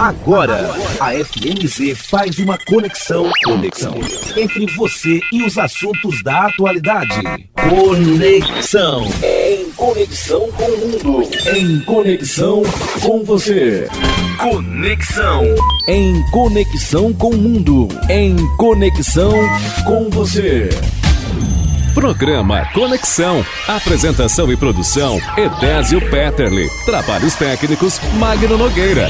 Agora, a FMZ faz uma conexão entre você e os assuntos da atualidade. Conexão. Em conexão com o mundo. Em conexão com você. Conexão. Em conexão com o mundo. Em conexão com você. Programa Conexão. Apresentação e produção, Edésio Petterle. Trabalhos técnicos, Magno Nogueira.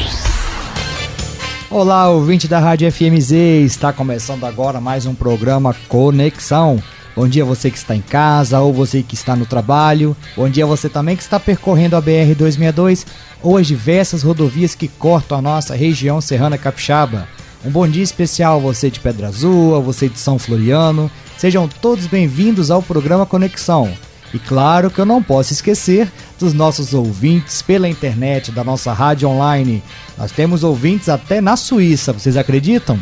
Olá, ouvinte da Rádio FMZ. Está começando agora mais um programa Conexão. Bom dia você que está em casa ou você que está no trabalho. Bom dia você também que está percorrendo a BR-262 ou as diversas rodovias que cortam a nossa região serrana capixaba. Um bom dia especial a você de Pedra Azul, a você de São Floriano. Sejam todos bem-vindos ao programa Conexão. E claro que eu não posso esquecer dos nossos ouvintes pela internet, da nossa rádio online. Nós temos ouvintes até na Suíça, vocês acreditam?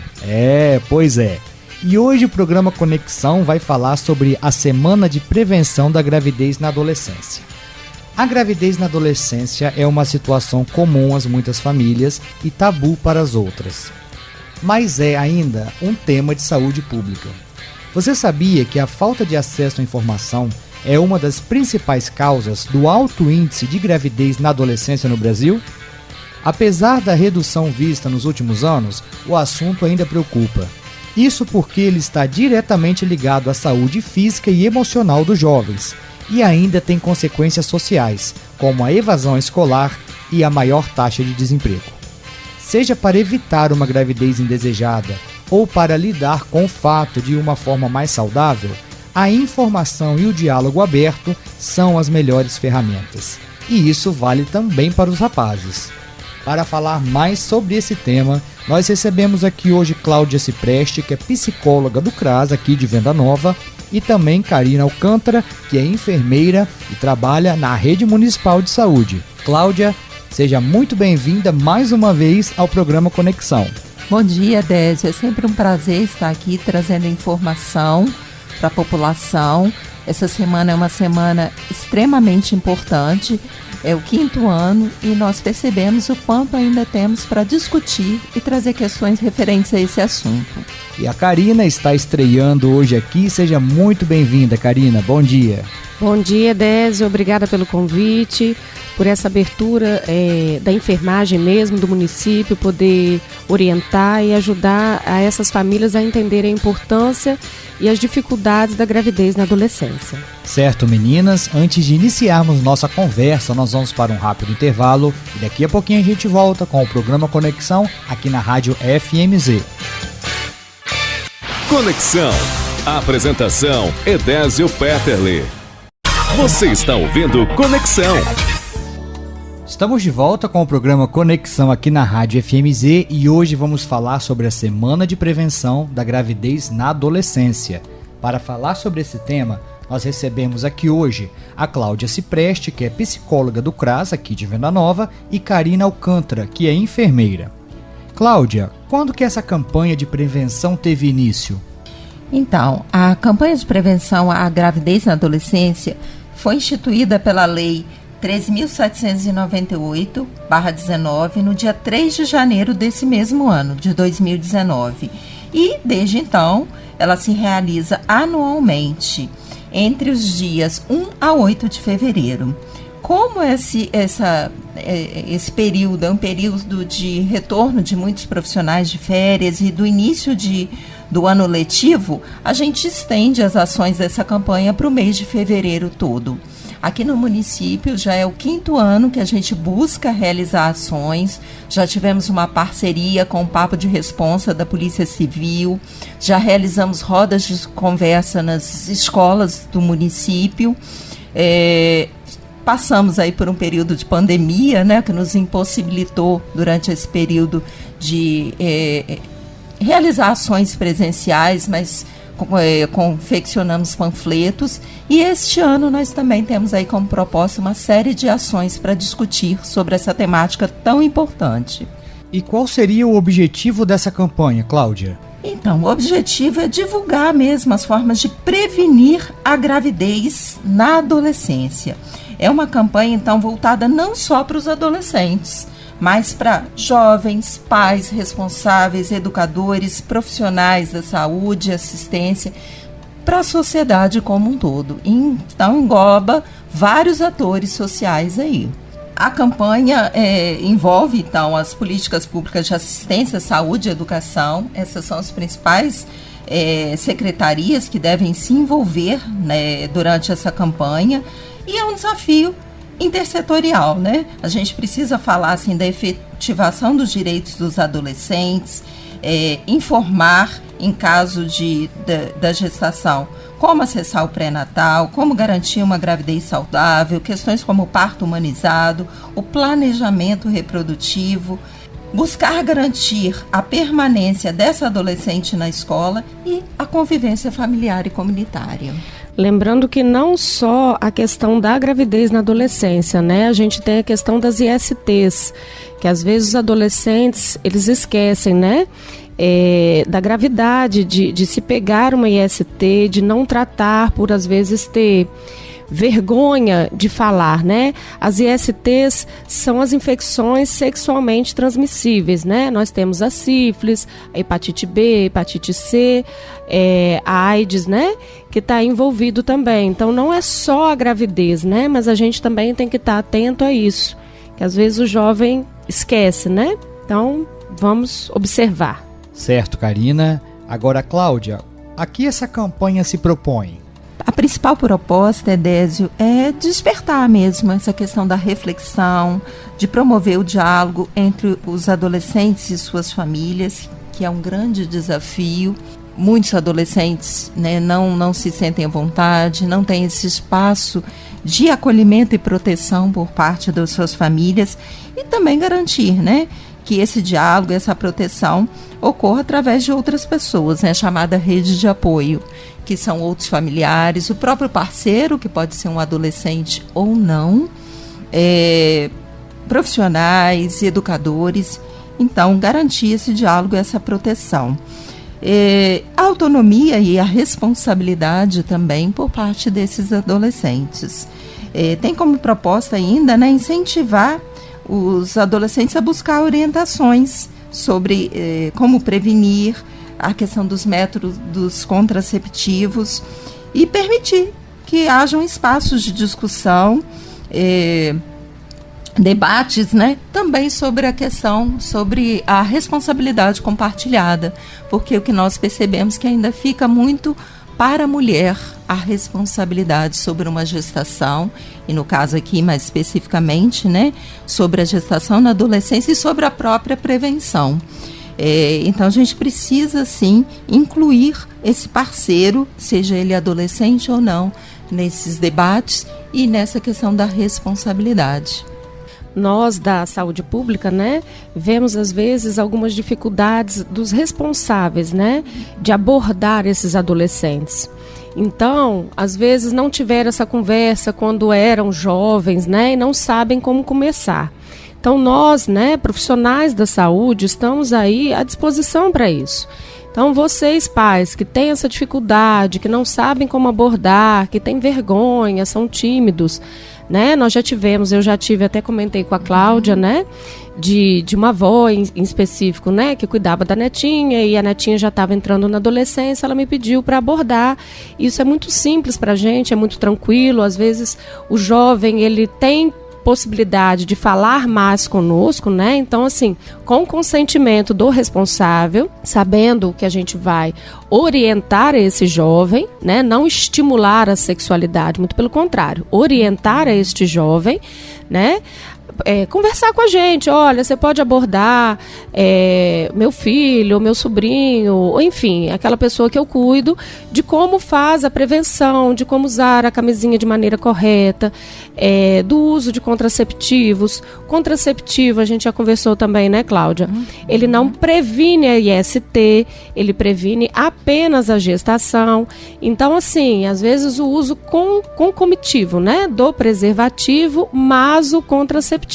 Pois é. E hoje o programa Conexão vai falar sobre a Semana de Prevenção da Gravidez na Adolescência. A gravidez na adolescência é uma situação comum às muitas famílias e tabu para as outras. Mas é ainda um tema de saúde pública. Você sabia que a falta de acesso à informação é uma das principais causas do alto índice de gravidez na adolescência no Brasil? Apesar da redução vista nos últimos anos, o assunto ainda preocupa. Isso porque ele está diretamente ligado à saúde física e emocional dos jovens e ainda tem consequências sociais, como a evasão escolar e a maior taxa de desemprego. Seja para evitar uma gravidez indesejada ou para lidar com o fato de uma forma mais saudável, a informação e o diálogo aberto são as melhores ferramentas. E isso vale também para os rapazes. Para falar mais sobre esse tema, nós recebemos aqui hoje Cláudia Cipreste, que é psicóloga do CRAS aqui de Venda Nova, e também Karina Alcântara, que é enfermeira e trabalha na Rede Municipal de Saúde. Cláudia, seja muito bem-vinda mais uma vez ao programa Conexão. Bom dia, Désio. É sempre um prazer estar aqui trazendo informação para a população. Essa semana é uma semana extremamente importante, é o 5º ano e nós percebemos o quanto ainda temos para discutir e trazer questões referentes a esse assunto. E a Karina está estreando hoje aqui. Seja muito bem-vinda, Karina. Bom dia. Bom dia, Désio. Obrigada pelo convite, por essa abertura da enfermagem mesmo, do município, poder orientar e ajudar a essas famílias a entenderem a importância e as dificuldades da gravidez na adolescência. Certo, meninas, antes de iniciarmos nossa conversa, nós vamos para um rápido intervalo e daqui a pouquinho a gente volta com o programa Conexão aqui na Rádio FMZ. Conexão. Apresentação, Edésio Petterle. Você está ouvindo Conexão. Estamos de volta com o programa Conexão aqui na Rádio FMZ e hoje vamos falar sobre a Semana de Prevenção da Gravidez na Adolescência. Para falar sobre esse tema, nós recebemos aqui hoje a Cláudia Cipreste, que é psicóloga do CRAS aqui de Venda Nova, e Karina Alcântara, que é enfermeira. Cláudia, quando que essa campanha de prevenção teve início? Então, a campanha de prevenção à gravidez na adolescência foi instituída pela Lei 13.798/19 no dia 3 de janeiro desse mesmo ano, de 2019. E, desde então, ela se realiza anualmente, entre os dias 1 a 8 de fevereiro. Como esse período é um período de retorno de muitos profissionais de férias e do início do ano letivo, a gente estende as ações dessa campanha para o mês de fevereiro todo. Aqui no município já é o 5º ano que a gente busca realizar ações, já tivemos uma parceria com o Papo de Responsa da Polícia Civil, já realizamos rodas de conversa nas escolas do município, passamos aí por um período de pandemia, né, que nos impossibilitou durante esse período de realizar ações presenciais, mas confeccionamos panfletos e este ano nós também temos aí como proposta uma série de ações para discutir sobre essa temática tão importante. E qual seria o objetivo dessa campanha, Cláudia? Então, o objetivo é divulgar mesmo as formas de prevenir a gravidez na adolescência. É uma campanha, então, voltada não só para os adolescentes, mas para jovens, pais responsáveis, educadores, profissionais da saúde, assistência, para a sociedade como um todo. Então, engloba vários atores sociais aí. A campanha envolve, então, as políticas públicas de assistência, saúde e educação. Essas são as principais secretarias que devem se envolver, né, durante essa campanha. E é um desafio intersetorial, né? A gente precisa falar assim, da efetivação dos direitos dos adolescentes, informar em caso da gestação, como acessar o pré-natal, como garantir uma gravidez saudável, questões como o parto humanizado, o planejamento reprodutivo, buscar garantir a permanência dessa adolescente na escola e a convivência familiar e comunitária. Lembrando que não só a questão da gravidez na adolescência, né? A gente tem a questão das ISTs, que às vezes os adolescentes, eles esquecem, né? Da gravidade, de se pegar uma IST, de não tratar, por às vezes ter vergonha de falar, né? As ISTs são as infecções sexualmente transmissíveis, né? Nós temos a sífilis, a hepatite B, a hepatite C, a AIDS, né? Que está envolvido também. Então, não é só a gravidez, né? Mas a gente também tem que estar atento a isso, que às vezes o jovem esquece, né? Então, vamos observar. Certo, Karina. Agora, Cláudia, a que essa campanha se propõe? A principal proposta, Edésio, é despertar mesmo essa questão da reflexão, de promover o diálogo entre os adolescentes e suas famílias, que é um grande desafio. Muitos adolescentes, né, não se sentem à vontade, não têm esse espaço de acolhimento e proteção por parte das suas famílias, e também garantir, né, que esse diálogo, essa proteção ocorra através de outras pessoas, né, chamada rede de apoio, que são outros familiares, o próprio parceiro, que pode ser um adolescente ou não, profissionais e educadores. Então, garantir esse diálogo e essa proteção. A autonomia e a responsabilidade também por parte desses adolescentes. Tem como proposta ainda, né, incentivar os adolescentes a buscar orientações sobre como prevenir, a questão dos métodos contraceptivos e permitir que hajam espaços de discussão, debates, né, também sobre a questão, sobre a responsabilidade compartilhada, porque o que nós percebemos que ainda fica muito para a mulher a responsabilidade sobre uma gestação, e no caso aqui mais especificamente, né, sobre a gestação na adolescência e sobre a própria prevenção. Então a gente precisa sim incluir esse parceiro, seja ele adolescente ou não, nesses debates e nessa questão da responsabilidade. Nós da saúde pública, né, vemos às vezes algumas dificuldades dos responsáveis, né, de abordar esses adolescentes. Então, às vezes não tiveram essa conversa quando eram jovens, né, e não sabem como começar. Então nós, né, profissionais da saúde, estamos aí à disposição para isso. Então vocês, pais, que têm essa dificuldade, que não sabem como abordar, que têm vergonha, são tímidos, né? Eu já tive, até comentei com a Cláudia, né, de uma avó em específico, né, que cuidava da netinha, e a netinha já estava entrando na adolescência, ela me pediu para abordar. Isso é muito simples para a gente, é muito tranquilo. Às vezes o jovem, ele tem possibilidade de falar mais conosco, né? Então, assim, com o consentimento do responsável, sabendo que a gente vai orientar esse jovem, né? Não estimular a sexualidade, muito pelo contrário, orientar a este jovem, né? Conversar com a gente, olha, você pode abordar meu filho, meu sobrinho, ou enfim, aquela pessoa que eu cuido, de como faz a prevenção, de como usar a camisinha de maneira correta, do uso de contraceptivos. Contraceptivo, a gente já conversou também, né, Cláudia? Ele não previne a IST, ele previne apenas a gestação. Então, assim, às vezes o uso concomitivo, né, do preservativo, mas o contraceptivo.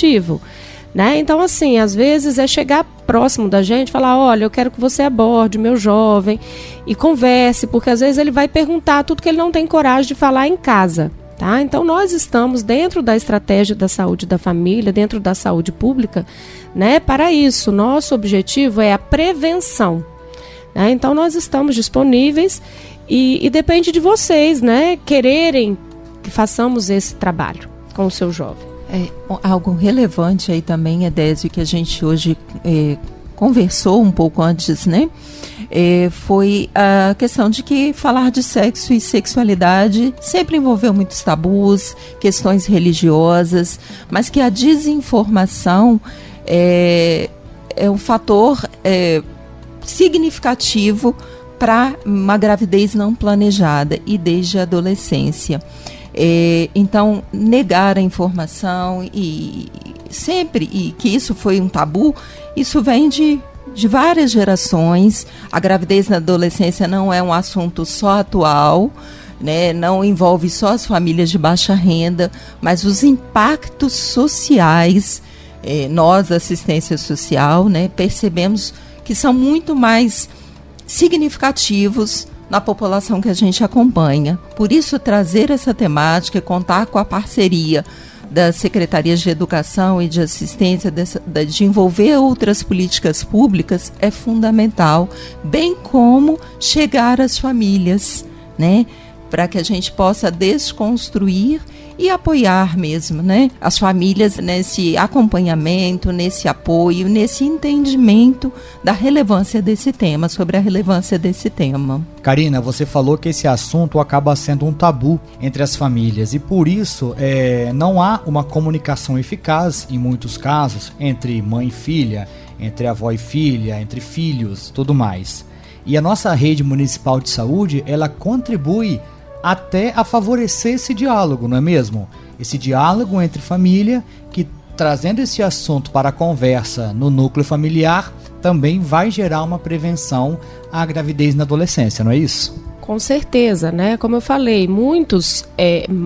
Né? Então, assim, às vezes é chegar próximo da gente, falar, olha, eu quero que você aborde o meu jovem e converse, porque às vezes ele vai perguntar tudo que ele não tem coragem de falar em casa, Tá? Então, nós estamos dentro da estratégia da saúde da família, dentro da saúde pública, né? Para isso, nosso objetivo é a prevenção. Né? Então, nós estamos disponíveis e depende de vocês, né? Quererem que façamos esse trabalho com o seu jovem. Algo relevante aí também, Edésio, que a gente hoje conversou um pouco antes, né? Foi a questão de que falar de sexo e sexualidade sempre envolveu muitos tabus, questões religiosas, mas que a desinformação é um fator significativo para uma gravidez não planejada e desde a adolescência. Então, negar a informação e que isso foi um tabu, isso vem de várias gerações. A gravidez na adolescência não é um assunto só atual, né? Não envolve só as famílias de baixa renda, mas os impactos sociais, nós, assistência social, né, percebemos que são muito mais significativos na população que a gente acompanha. Por isso, trazer essa temática e contar com a parceria das secretarias de educação e de assistência, de envolver outras políticas públicas é fundamental, bem como chegar às famílias, né, para que a gente possa desconstruir e apoiar mesmo, né, as famílias nesse acompanhamento, nesse apoio, nesse entendimento da relevância desse tema, sobre a relevância desse tema. Karina, você falou que esse assunto acaba sendo um tabu entre as famílias e por isso não há uma comunicação eficaz em muitos casos entre mãe e filha, entre avó e filha, entre filhos, tudo mais. E a nossa rede municipal de saúde, ela contribui até a favorecer esse diálogo, não é mesmo? Esse diálogo entre família, que trazendo esse assunto para a conversa no núcleo familiar, também vai gerar uma prevenção à gravidez na adolescência, não é isso? Com certeza, né? Como eu falei, muitos,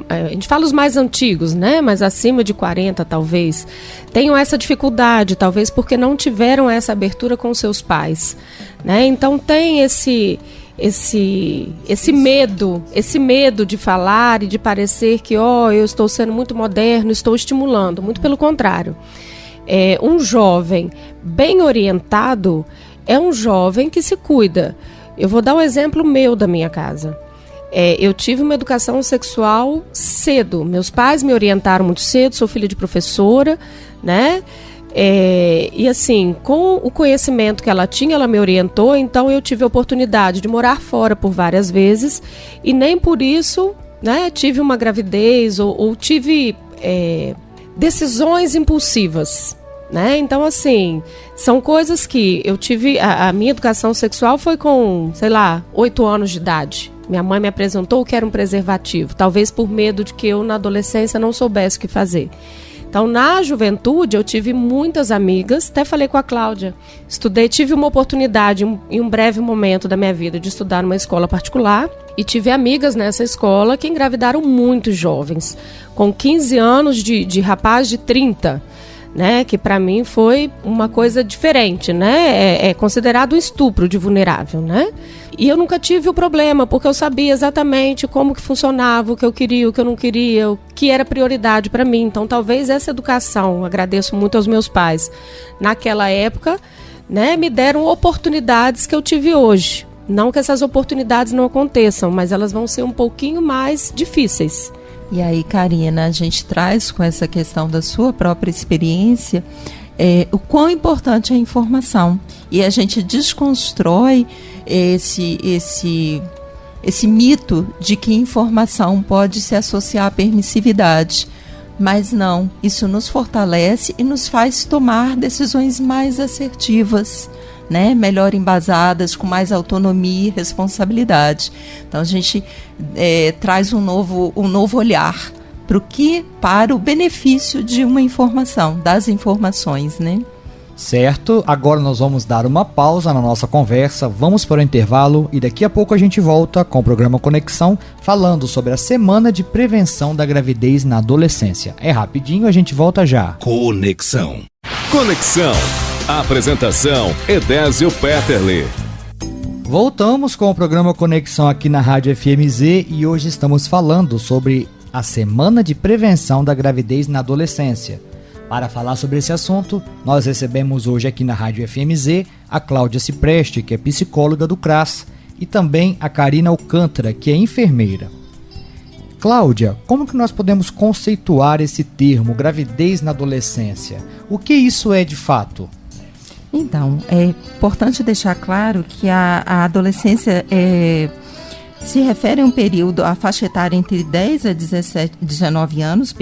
a gente fala os mais antigos, né? Mas acima de 40 talvez, tenham essa dificuldade, talvez porque não tiveram essa abertura com seus pais, né? Então tem esse medo de falar e de parecer que eu estou sendo muito moderno, estou estimulando, muito pelo contrário. Um jovem bem orientado é um jovem que se cuida. Eu vou dar um exemplo meu da minha casa. Eu tive uma educação sexual cedo, meus pais me orientaram muito cedo, sou filha de professora, né? E assim, com o conhecimento que ela tinha, ela me orientou, então eu tive a oportunidade de morar fora por várias vezes e nem por isso, né, tive uma gravidez ou tive decisões impulsivas, né? Então assim, são coisas que eu tive, a minha educação sexual foi com, 8 anos de idade. Minha mãe me apresentou que era um preservativo, talvez por medo de que eu na adolescência não soubesse o que fazer. Então, na juventude, eu tive muitas amigas, até falei com a Cláudia, tive uma oportunidade em um breve momento da minha vida de estudar numa escola particular e tive amigas nessa escola que engravidaram muito jovens, com 15 anos de rapaz de 30, né, que para mim foi uma coisa diferente, né, é considerado um estupro de vulnerável, né, e eu nunca tive o problema, porque eu sabia exatamente como que funcionava, o que eu queria, o que eu não queria, o que era prioridade para mim. Então talvez essa educação, agradeço muito aos meus pais, naquela época, né, me deram oportunidades que eu tive hoje. Não que essas oportunidades não aconteçam, mas elas vão ser um pouquinho mais difíceis. E aí, Karina, a gente traz com essa questão da sua própria experiência o quão importante é a informação. E a gente desconstrói esse mito de que informação pode se associar à permissividade. Mas não, isso nos fortalece e nos faz tomar decisões mais assertivas, né? Melhor embasadas, com mais autonomia e responsabilidade. Então a gente traz um novo olhar para o benefício de uma informação, das informações, né? Certo, agora nós vamos dar uma pausa na nossa conversa, vamos para o intervalo e daqui a pouco a gente volta com o programa Conexão, falando sobre a Semana de Prevenção da Gravidez na Adolescência. É rapidinho, a gente volta já. Conexão. Conexão. Apresentação: Edésio Petterle. Voltamos com o programa Conexão aqui na Rádio FMZ e hoje estamos falando sobre a Semana de Prevenção da Gravidez na Adolescência. Para falar sobre esse assunto, nós recebemos hoje aqui na Rádio FMZ a Cláudia Cipreste, que é psicóloga do CRAS, e também a Karina Alcântara, que é enfermeira. Cláudia, como que nós podemos conceituar esse termo, gravidez na adolescência? O que isso é de fato? Então, é importante deixar claro que a adolescência se refere a um período, a faixa etária entre 10 a 19 anos,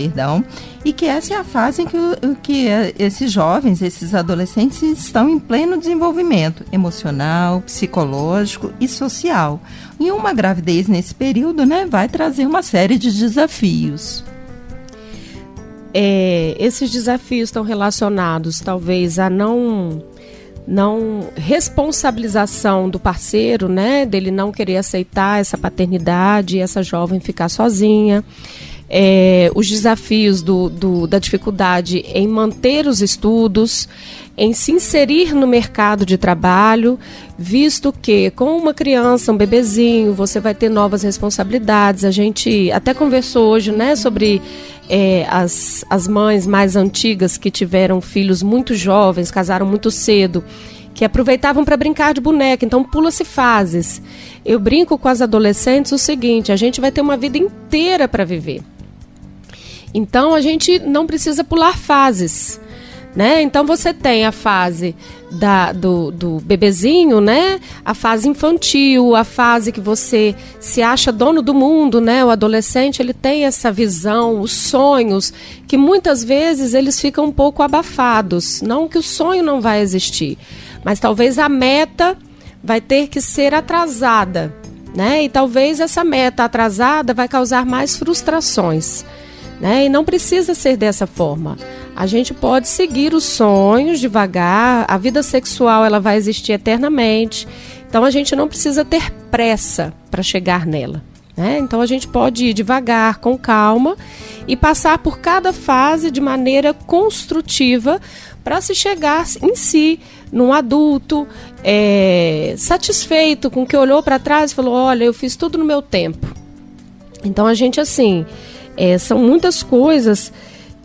e que essa é a fase em que esses jovens, esses adolescentes estão em pleno desenvolvimento emocional, psicológico e social. E uma gravidez nesse período, vai trazer uma série de desafios. Esses desafios estão relacionados, talvez, a não responsabilização do parceiro, dele não querer aceitar essa paternidade, essa jovem ficar sozinha, os desafios da dificuldade em manter os estudos, em se inserir no mercado de trabalho, visto que com uma criança, um bebezinho, você vai ter novas responsabilidades. A gente até conversou hoje, sobre as mães mais antigas que tiveram filhos muito jovens, casaram muito cedo, que aproveitavam para brincar de boneca, então pula-se fases. Eu brinco com as adolescentes o seguinte: a gente vai ter uma vida inteira para viver. Então a gente não precisa pular fases. Então você tem a fase do bebezinho, a fase infantil, a fase que você se acha dono do mundo, O adolescente, ele tem essa visão, os sonhos, que muitas vezes eles ficam um pouco abafados. Não que o sonho não vai existir, mas talvez a meta vai ter que ser atrasada, E talvez essa meta atrasada vai causar mais frustrações, E não precisa ser dessa forma. A gente pode seguir os sonhos devagar, a vida sexual ela vai existir eternamente, então a gente não precisa ter pressa para chegar nela. Então a gente pode ir devagar, com calma, e passar por cada fase de maneira construtiva para se chegar em si, num adulto satisfeito com o que olhou para trás e falou: olha, eu fiz tudo no meu tempo. Então a gente, são muitas coisas.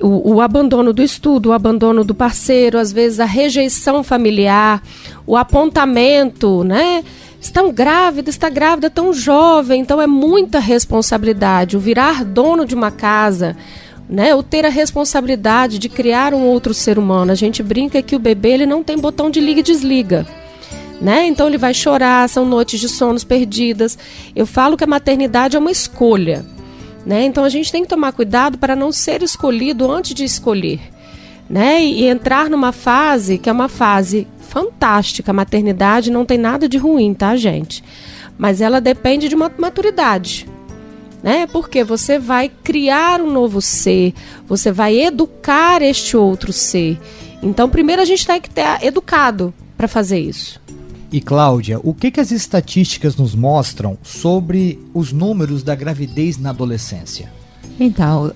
O abandono do estudo, o abandono do parceiro, às vezes a rejeição familiar, o apontamento, está grávida tão jovem, então é muita responsabilidade. O virar dono de uma casa, o ter a responsabilidade de criar um outro ser humano. A gente brinca que o bebê ele não tem botão de liga e desliga. Então ele vai chorar, são noites de sonos perdidas. Eu falo que a maternidade é uma escolha. Então a gente tem que tomar cuidado para não ser escolhido antes de escolher, e entrar numa fase que é uma fase fantástica. A maternidade não tem nada de ruim, tá, gente? Mas ela depende de uma maturidade, porque você vai criar um novo ser, você vai educar este outro ser. Então primeiro a gente tem que ter educado para fazer isso. E Cláudia, o que as estatísticas nos mostram sobre os números da gravidez na adolescência? Então,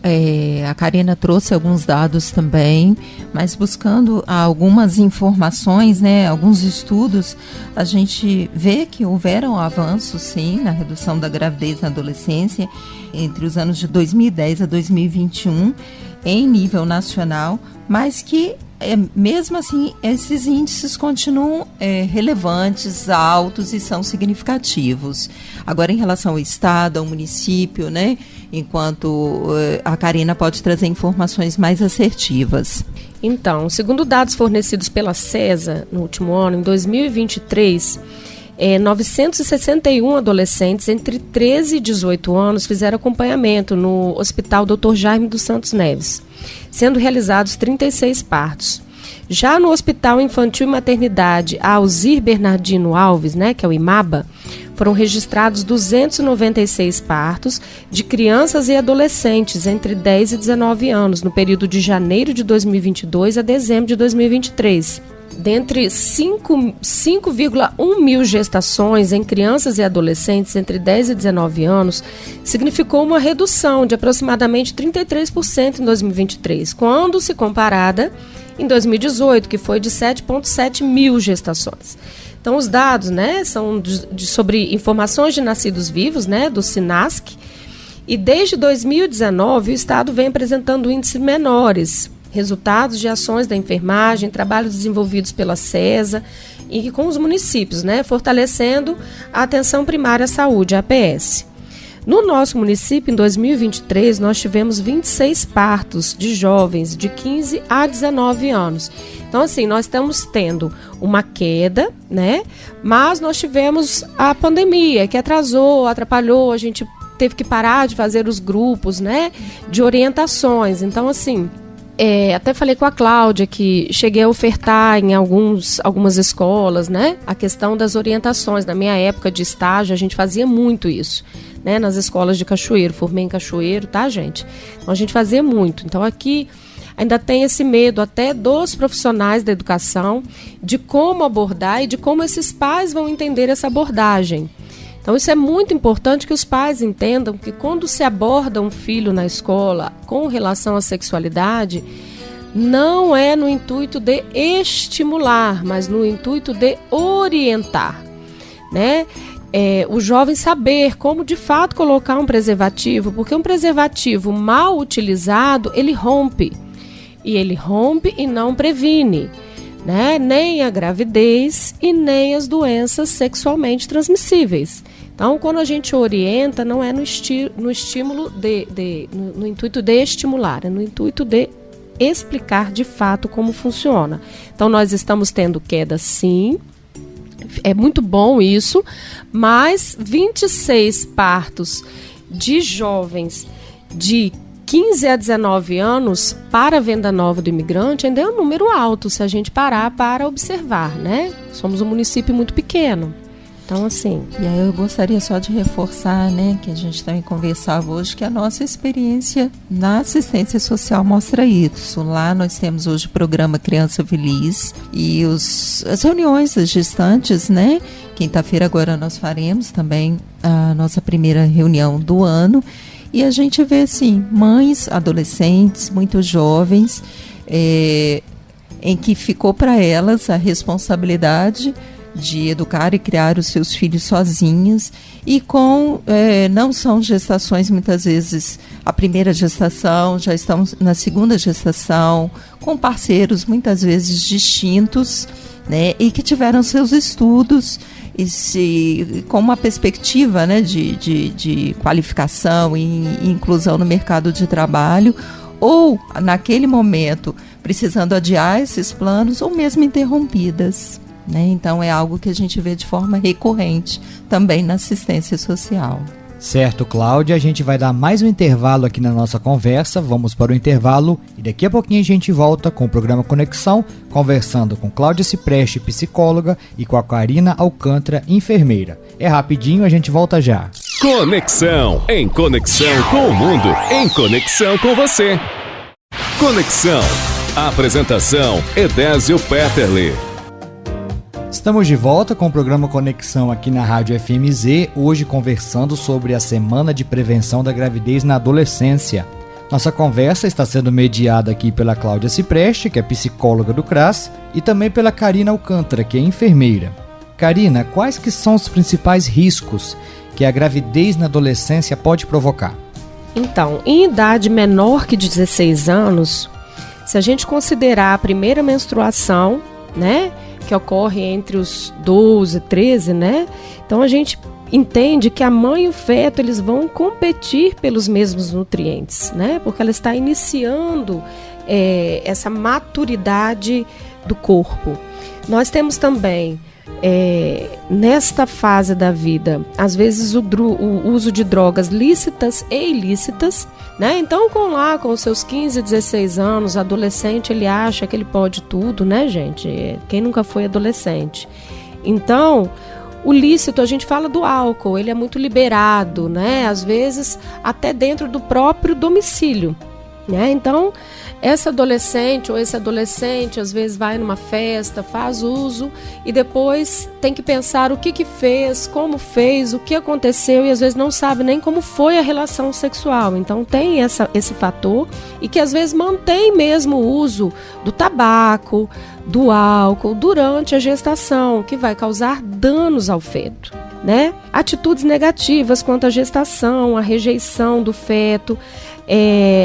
a Karina trouxe alguns dados também, mas buscando algumas informações, alguns estudos, a gente vê que houveram avanços, sim, na redução da gravidez na adolescência entre os anos de 2010 a 2021, em nível nacional, mas que mesmo assim, esses índices continuam relevantes, altos e são significativos. Agora, em relação ao estado, ao município, enquanto a Karina pode trazer informações mais assertivas. Então, segundo dados fornecidos pela CESA no último ano, em 2023, 961 adolescentes entre 13 e 18 anos fizeram acompanhamento no Hospital Dr. Jaime dos Santos Neves, sendo realizados 36 partos. Já no Hospital Infantil e Maternidade Alzir Bernardino Alves, que é o IMABA, foram registrados 296 partos de crianças e adolescentes entre 10 e 19 anos, no período de janeiro de 2022 a dezembro de 2023. Dentre 5,1 mil gestações em crianças e adolescentes entre 10 e 19 anos, significou uma redução de aproximadamente 33% em 2023, quando se comparada em 2018, que foi de 7,7 mil gestações. Então, os dados são sobre informações de nascidos vivos, do SINASC, E desde 2019 o Estado vem apresentando índices menores, resultados de ações da enfermagem, trabalhos desenvolvidos pela SESA e com os municípios, né, fortalecendo a atenção primária à saúde, a APS. No nosso município, em 2023, nós tivemos 26 partos de jovens de 15 a 19 anos. Então, assim, nós estamos tendo uma queda, né? Mas nós tivemos a pandemia, que atrapalhou, a gente teve que parar de fazer os grupos, né, de orientações. Então, assim, até falei com a Cláudia que cheguei a ofertar em algumas escolas, né, a questão das orientações. Na minha época de estágio, a gente fazia muito isso, né, nas escolas de Cachoeiro. Formei em Cachoeiro, tá, gente? Então, a gente fazia muito. Então, aqui ainda tem esse medo até dos profissionais da educação de como abordar e de como esses pais vão entender essa abordagem. Então, isso é muito importante que os pais entendam que quando se aborda um filho na escola com relação à sexualidade, não é no intuito de estimular, mas no intuito de orientar, né? O jovem saber como de fato colocar um preservativo, porque um preservativo mal utilizado, ele rompe. E ele rompe e não previne, né? Nem a gravidez e nem as doenças sexualmente transmissíveis. Então, quando a gente orienta, não é no estímulo no intuito de estimular, é no intuito de explicar de fato como funciona. Então, nós estamos tendo queda, sim, é muito bom isso, mas 26 partos de jovens de 15 a 19 anos para a venda nova do imigrante ainda é um número alto, se a gente parar para observar, né? Somos um município muito pequeno. Então, assim... E aí eu gostaria só de reforçar, né, que a gente também conversava hoje, que a nossa experiência na assistência social mostra isso. Lá nós temos hoje o programa Criança Feliz e as reuniões das gestantes, né? Quinta-feira agora nós faremos também a nossa primeira reunião do ano. E a gente vê, assim, mães, adolescentes, muito jovens, em que ficou para elas a responsabilidade de educar e criar os seus filhos sozinhas e não são gestações, muitas vezes, a primeira gestação, já estão na segunda gestação, com parceiros muitas vezes distintos, né, e que tiveram seus estudos com uma perspectiva, né, de qualificação e inclusão no mercado de trabalho, ou naquele momento precisando adiar esses planos ou mesmo interrompidas, né? Então é algo que a gente vê de forma recorrente também na assistência social. Certo, Cláudia, a gente vai dar mais um intervalo aqui na nossa conversa, vamos para o intervalo e daqui a pouquinho a gente volta com o programa Conexão, conversando com Cláudia Cipreste, psicóloga, e com a Karina Alcântara, enfermeira. É rapidinho, a gente volta já. Conexão, em conexão com o mundo, em conexão com você. Conexão, apresentação Edésio Petterle. Estamos de volta com o programa Conexão aqui na Rádio FMZ, hoje conversando sobre a Semana de Prevenção da Gravidez na Adolescência. Nossa conversa está sendo mediada aqui pela Cláudia Cipreste, que é psicóloga do CRAS, e também pela Karina Alcântara, que é enfermeira. Karina, quais que são os principais riscos que a gravidez na adolescência pode provocar? Então, em idade menor que 16 anos, se a gente considerar a primeira menstruação, né, que ocorre entre os 12 e 13, né? Então a gente entende que a mãe e o feto eles vão competir pelos mesmos nutrientes, né? Porque ela está iniciando essa maturidade do corpo. Nós temos também nesta fase da vida, às vezes o uso de drogas lícitas e ilícitas, né? Então com os seus 15, 16 anos, adolescente, ele acha que ele pode tudo, né, gente? Quem nunca foi adolescente? Então, o lícito, a gente fala do álcool, ele é muito liberado, né? Às vezes até dentro do próprio domicílio, né? Então, essa adolescente ou esse adolescente às vezes vai numa festa, faz uso e depois tem que pensar o que fez, como fez, o que aconteceu e às vezes não sabe nem como foi a relação sexual. Então tem esse fator e que às vezes mantém mesmo o uso do tabaco, do álcool durante a gestação, que vai causar danos ao feto, né? Atitudes negativas quanto à gestação, a rejeição do feto.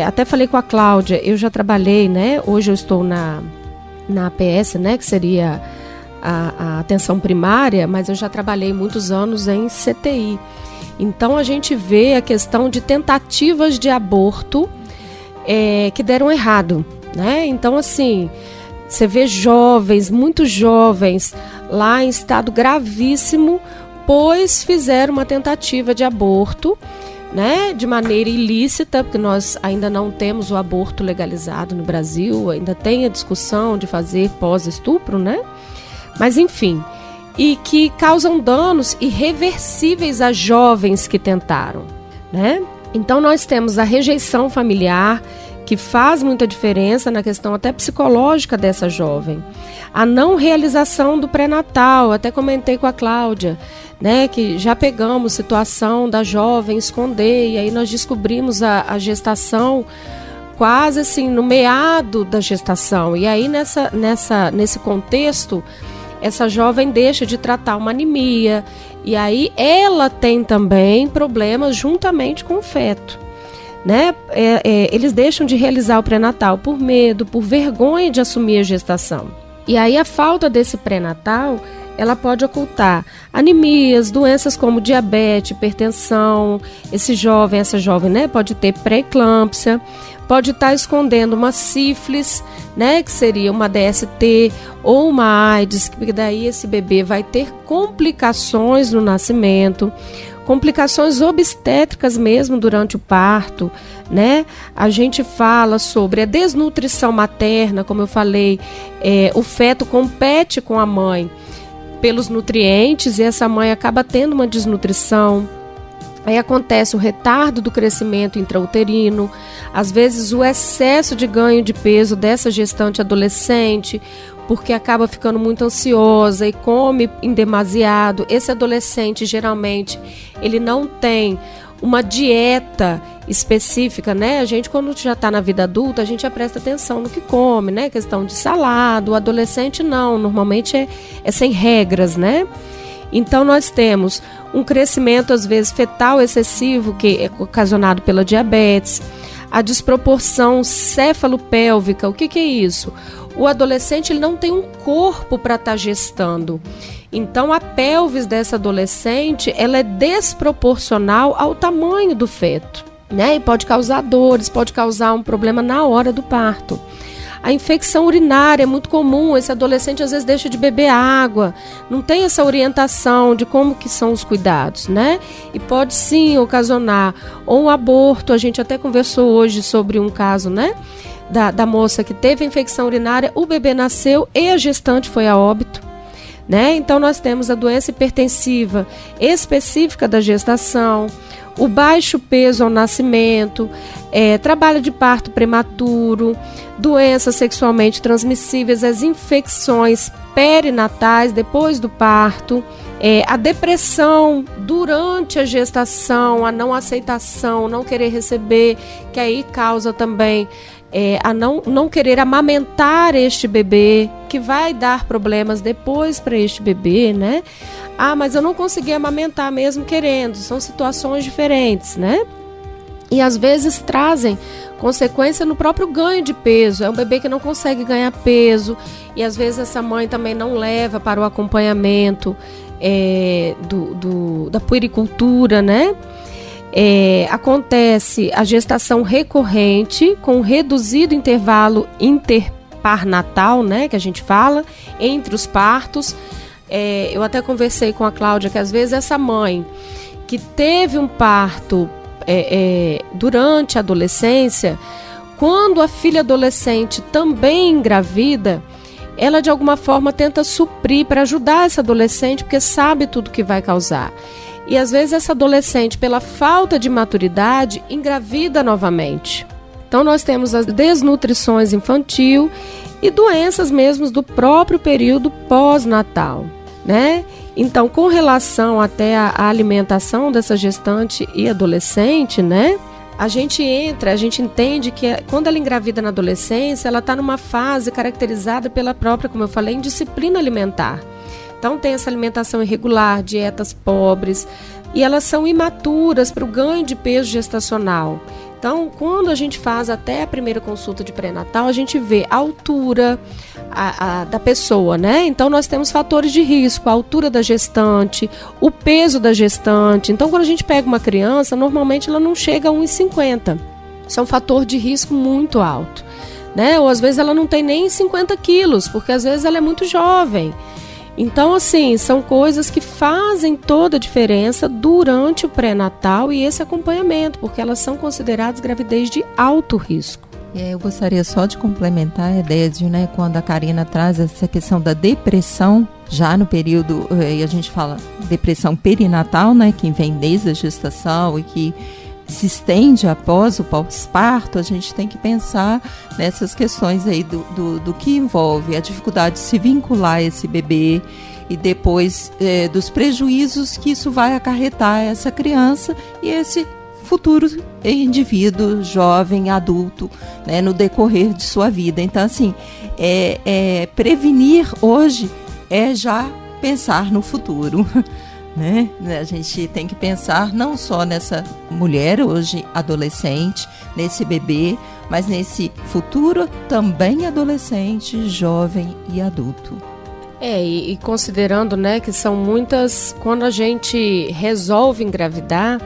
Até falei com a Cláudia, eu já trabalhei, né? Hoje eu estou na APS, né? Que seria a atenção primária, mas eu já trabalhei muitos anos em CTI. Então a gente vê a questão de tentativas de aborto que deram errado, né? Então assim, você vê jovens, muito jovens, lá em estado gravíssimo, pois fizeram uma tentativa de aborto, né, de maneira ilícita, porque nós ainda não temos o aborto legalizado no Brasil, ainda tem a discussão de fazer pós-estupro, né? Mas enfim, e que causam danos irreversíveis a jovens que tentaram, né? Então nós temos a rejeição familiar, que faz muita diferença na questão até psicológica dessa jovem. A não realização do pré-natal, até comentei com a Cláudia, né, que já pegamos situação da jovem esconder, e aí nós descobrimos a gestação quase assim no meado da gestação. E aí nesse contexto, essa jovem deixa de tratar uma anemia, e aí ela tem também problemas juntamente com o feto, né? Eles deixam de realizar o pré-natal por medo, por vergonha de assumir a gestação. E aí a falta desse pré-natal, ela pode ocultar anemias, doenças como diabetes, hipertensão. Essa jovem, né, pode ter pré-eclâmpsia, pode estar escondendo uma sífilis, né, que seria uma DST ou uma AIDS, que daí esse bebê vai ter complicações no nascimento, complicações obstétricas mesmo durante o parto, né? A gente fala sobre a desnutrição materna, como eu falei, o feto compete com a mãe pelos nutrientes e essa mãe acaba tendo uma desnutrição. Aí acontece o retardo do crescimento intrauterino, às vezes o excesso de ganho de peso dessa gestante adolescente, porque acaba ficando muito ansiosa e come em demasiado. Esse adolescente, geralmente, ele não tem uma dieta específica, né? A gente, quando já está na vida adulta, a gente já presta atenção no que come, né? Questão de salada. O adolescente não, normalmente é sem regras, né? Então nós temos um crescimento, às vezes, fetal excessivo, que é ocasionado pela diabetes, a desproporção cefalopélvica. O que é isso? O adolescente ele não tem um corpo para estar gestando. Então a pelvis dessa adolescente ela é desproporcional ao tamanho do feto, né? E pode causar dores, pode causar um problema na hora do parto. A infecção urinária é muito comum, esse adolescente às vezes deixa de beber água, não tem essa orientação de como que são os cuidados, né? E pode sim ocasionar ou um aborto. A gente até conversou hoje sobre um caso, né? Da moça que teve infecção urinária, o bebê nasceu e a gestante foi a óbito, né? Então nós temos a doença hipertensiva específica da gestação, o baixo peso ao nascimento, trabalho de parto prematuro, doenças sexualmente transmissíveis, as infecções perinatais depois do parto, a depressão durante a gestação, a não aceitação, não querer receber, que aí causa também a não querer amamentar este bebê, que vai dar problemas depois para este bebê, né? Ah, mas eu não consegui amamentar mesmo querendo. São situações diferentes, né? E às vezes trazem consequência no próprio ganho de peso. É um bebê que não consegue ganhar peso e às vezes essa mãe também não leva para o acompanhamento da puericultura, né? Acontece a gestação recorrente com reduzido intervalo interparnatal, né, que a gente fala, entre os partos. Eu até conversei com a Cláudia que às vezes essa mãe que teve um parto durante a adolescência, quando a filha adolescente também engravida, ela de alguma forma tenta suprir para ajudar essa adolescente, porque sabe tudo que vai causar. E às vezes essa adolescente, pela falta de maturidade, engravida novamente. Então nós temos as desnutrições infantil e doenças mesmo do próprio período pós-natal, né? Então, com relação até à alimentação dessa gestante e adolescente, né? A gente entende que quando ela engravida na adolescência, ela está numa fase caracterizada pela própria, como eu falei, indisciplina alimentar. Então tem essa alimentação irregular, dietas pobres, e elas são imaturas para o ganho de peso gestacional. Então, quando a gente faz até a primeira consulta de pré-natal, a gente vê a altura da pessoa, né? Então, nós temos fatores de risco, a altura da gestante, o peso da gestante. Então, quando a gente pega uma criança, normalmente ela não chega a 1,50. Isso é um fator de risco muito alto, né? Ou às vezes ela não tem nem 50 quilos, porque às vezes ela é muito jovem. Então, assim, são coisas que fazem toda a diferença durante o pré-natal e esse acompanhamento, porque elas são consideradas gravidez de alto risco. Eu gostaria só de complementar, Edésio, né, quando a Karina traz essa questão da depressão, já no período, e a gente fala depressão perinatal, né, que vem desde a gestação e que se estende após o pós-parto, a gente tem que pensar nessas questões aí do que envolve a dificuldade de se vincular a esse bebê e depois dos prejuízos que isso vai acarretar a essa criança e esse futuro indivíduo, jovem, adulto, né, no decorrer de sua vida. Então, assim, prevenir hoje é já pensar no futuro. Né? A gente tem que pensar não só nessa mulher hoje adolescente, nesse bebê, mas nesse futuro também adolescente, jovem e adulto. E considerando, né, que são muitas, quando a gente resolve engravidar,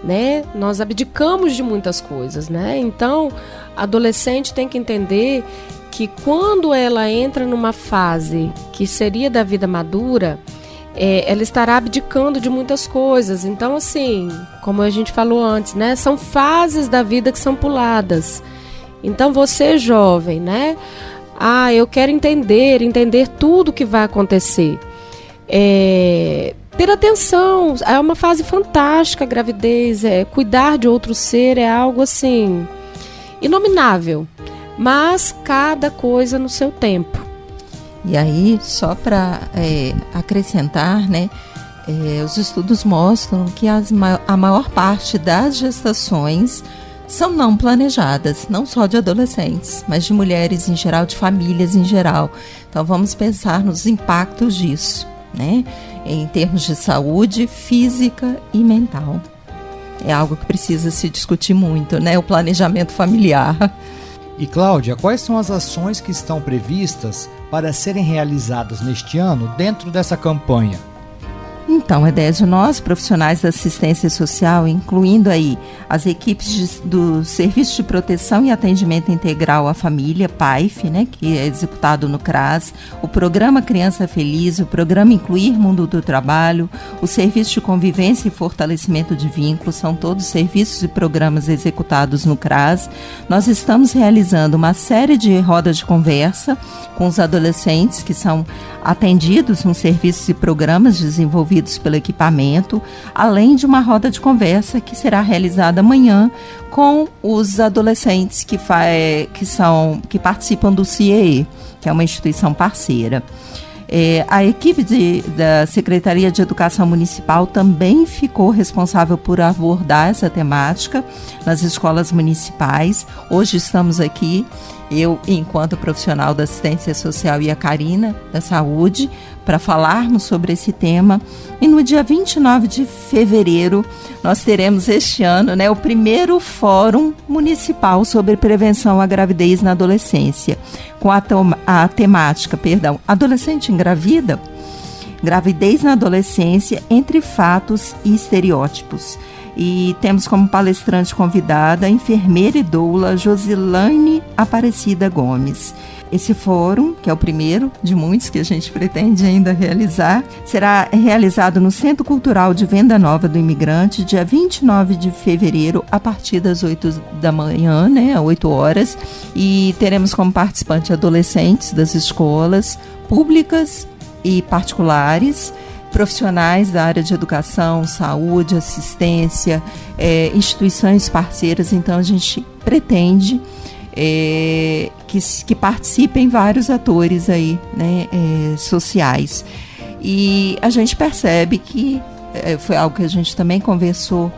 né, nós abdicamos de muitas coisas, né? Então, a adolescente tem que entender que quando ela entra numa fase que seria da vida madura, ela estará abdicando de muitas coisas. Então, assim, como a gente falou antes, né, são fases da vida que são puladas. Então, você jovem, né, eu quero entender tudo que vai acontecer. Ter atenção, é uma fase fantástica a gravidez, cuidar de outro ser é algo, assim, inominável, mas cada coisa no seu tempo. E aí, só para acrescentar, né, os estudos mostram que a maior parte das gestações são não planejadas, não só de adolescentes, mas de mulheres em geral, de famílias em geral. Então, vamos pensar nos impactos disso, né, em termos de saúde física e mental. É algo que precisa se discutir muito, né, o planejamento familiar. E Cláudia, quais são as ações que estão previstas para serem realizadas neste ano dentro dessa campanha? Então, Edésio, nós, profissionais da assistência social, incluindo aí as equipes do Serviço de Proteção e Atendimento Integral à Família, PAIF, né, que é executado no CRAS, o Programa Criança Feliz, o Programa Incluir Mundo do Trabalho, o Serviço de Convivência e Fortalecimento de Vínculos, são todos serviços e programas executados no CRAS. Nós estamos realizando uma série de rodas de conversa com os adolescentes que são atendidos nos serviços e programas desenvolvidos pelo equipamento, além de uma roda de conversa que será realizada amanhã com os adolescentes que participam do CIEE, que é uma instituição parceira. A equipe da Secretaria de Educação Municipal também ficou responsável por abordar essa temática nas escolas municipais. Hoje estamos aqui, eu enquanto profissional da assistência social e a Karina da saúde, para falarmos sobre esse tema. E no dia 29 de fevereiro nós teremos este ano, né, o primeiro Fórum Municipal sobre Prevenção à Gravidez na Adolescência, com a temática, Adolescente engravida? Gravidez na Adolescência entre fatos e estereótipos. E temos como palestrante convidada a enfermeira e doula Josilane Aparecida Gomes. Esse fórum, que é o primeiro de muitos que a gente pretende ainda realizar, será realizado no Centro Cultural de Venda Nova do Imigrante, dia 29 de fevereiro, a partir das 8 da manhã, né, às 8 horas. E teremos como participante adolescentes das escolas públicas e particulares, profissionais da área de educação, saúde, assistência, instituições parceiras. Então, a gente pretende que participem vários atores aí, né, sociais. E a gente percebe que foi algo que a gente também conversou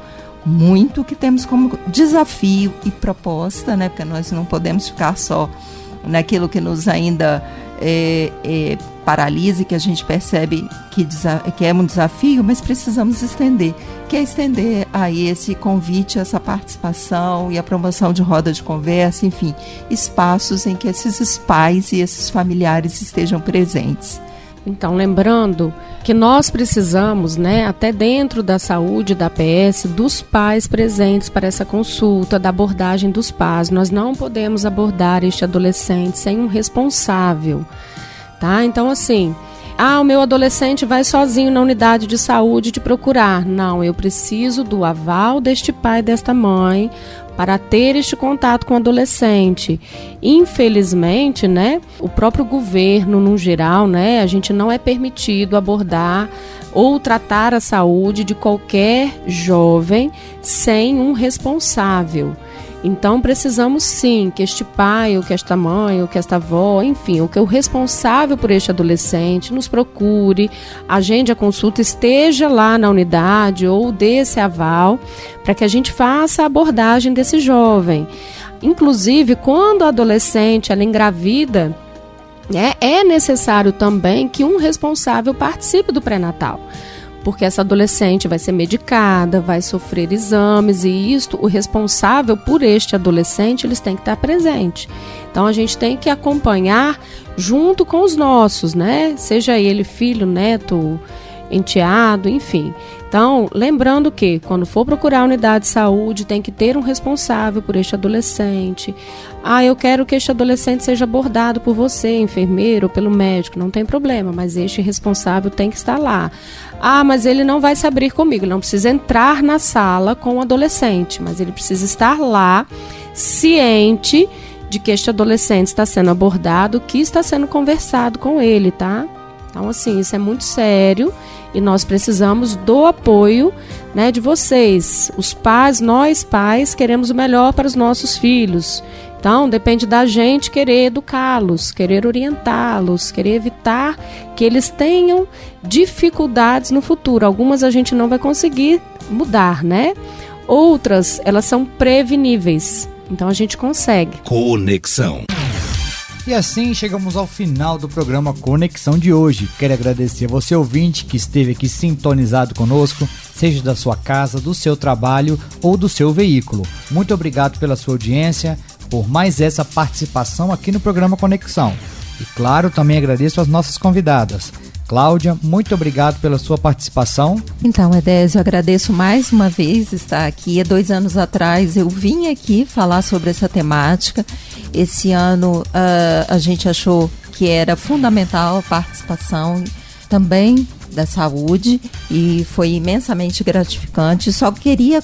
muito, que temos como desafio e proposta, né, porque nós não podemos ficar só naquilo que nos ainda paralisa, que a gente percebe que é um desafio, mas precisamos estender, que é estender aí esse convite, essa participação e a promoção de roda de conversa, enfim, espaços em que esses pais e esses familiares estejam presentes. Então, lembrando que nós precisamos, né, até dentro da saúde da APS, dos pais presentes para essa consulta, da abordagem dos pais. Nós não podemos abordar este adolescente sem um responsável, tá? Então, assim, o meu adolescente vai sozinho na unidade de saúde te procurar. Não, eu preciso do aval deste pai e desta mãe para ter este contato com o adolescente. Infelizmente, né, o próprio governo, no geral, né, a gente não é permitido abordar ou tratar a saúde de qualquer jovem sem um responsável. Então, precisamos sim que este pai, ou que esta mãe, ou que esta avó, enfim, ou que o responsável por este adolescente nos procure, agende a consulta, esteja lá na unidade ou dê esse aval para que a gente faça a abordagem desse jovem. Inclusive, quando a adolescente ela engravida, é necessário também que um responsável participe do pré-natal. Porque essa adolescente vai ser medicada, vai sofrer exames e o responsável por este adolescente, eles têm que estar presente. Então, a gente tem que acompanhar junto com os nossos, né? Seja ele filho, neto, enteado, enfim. Então, lembrando que quando for procurar a unidade de saúde, tem que ter um responsável por este adolescente. Eu quero que este adolescente seja abordado por você, enfermeiro, ou pelo médico, não tem problema, mas este responsável tem que estar lá. Mas ele não vai se abrir comigo, ele não precisa entrar na sala com o adolescente, mas ele precisa estar lá, ciente de que este adolescente está sendo abordado, que está sendo conversado com ele, tá? Então, assim, isso é muito sério e nós precisamos do apoio, né, de vocês. Os pais, nós pais, queremos o melhor para os nossos filhos. Então, depende da gente querer educá-los, querer orientá-los, querer evitar que eles tenham dificuldades no futuro. Algumas a gente não vai conseguir mudar, né? Outras, elas são preveníveis. Então, a gente consegue. Conexão. E assim chegamos ao final do programa Conexão de hoje. Quero agradecer a você, ouvinte, que esteve aqui sintonizado conosco, seja da sua casa, do seu trabalho ou do seu veículo. Muito obrigado pela sua audiência, por mais essa participação aqui no programa Conexão. E claro, também agradeço às nossas convidadas. Cláudia, muito obrigado pela sua participação. Então, Edésio, eu agradeço mais uma vez estar aqui. Há 2 anos atrás eu vim aqui falar sobre essa temática. Esse ano a gente achou que era fundamental a participação também da saúde e foi imensamente gratificante. Só queria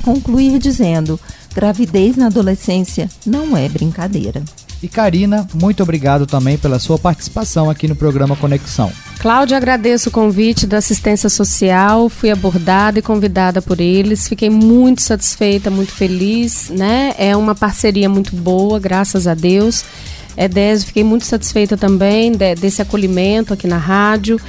concluir dizendo: gravidez na adolescência não é brincadeira. E Karina, muito obrigado também pela sua participação aqui no programa Conexão. Cláudia, agradeço o convite da assistência social, fui abordada e convidada por eles, fiquei muito satisfeita, muito feliz, né? É uma parceria muito boa, graças a Deus. Edésio, fiquei muito satisfeita também desse acolhimento aqui na rádio.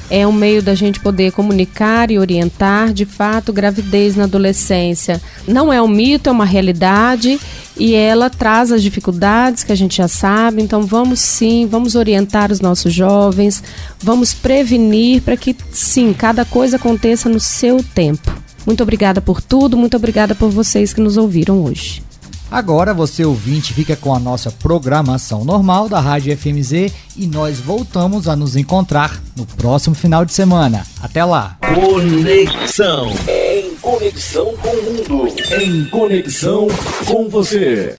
É um meio da gente poder comunicar e orientar. De fato, gravidez na adolescência não é um mito, é uma realidade e ela traz as dificuldades que a gente já sabe. Então vamos orientar os nossos jovens, vamos prevenir para que sim, cada coisa aconteça no seu tempo. Muito obrigada por tudo, muito obrigada por vocês que nos ouviram hoje. Agora você, ouvinte, fica com a nossa programação normal da Rádio FMZ e nós voltamos a nos encontrar no próximo final de semana. Até lá! Conexão. Em conexão com o mundo. Em conexão com você.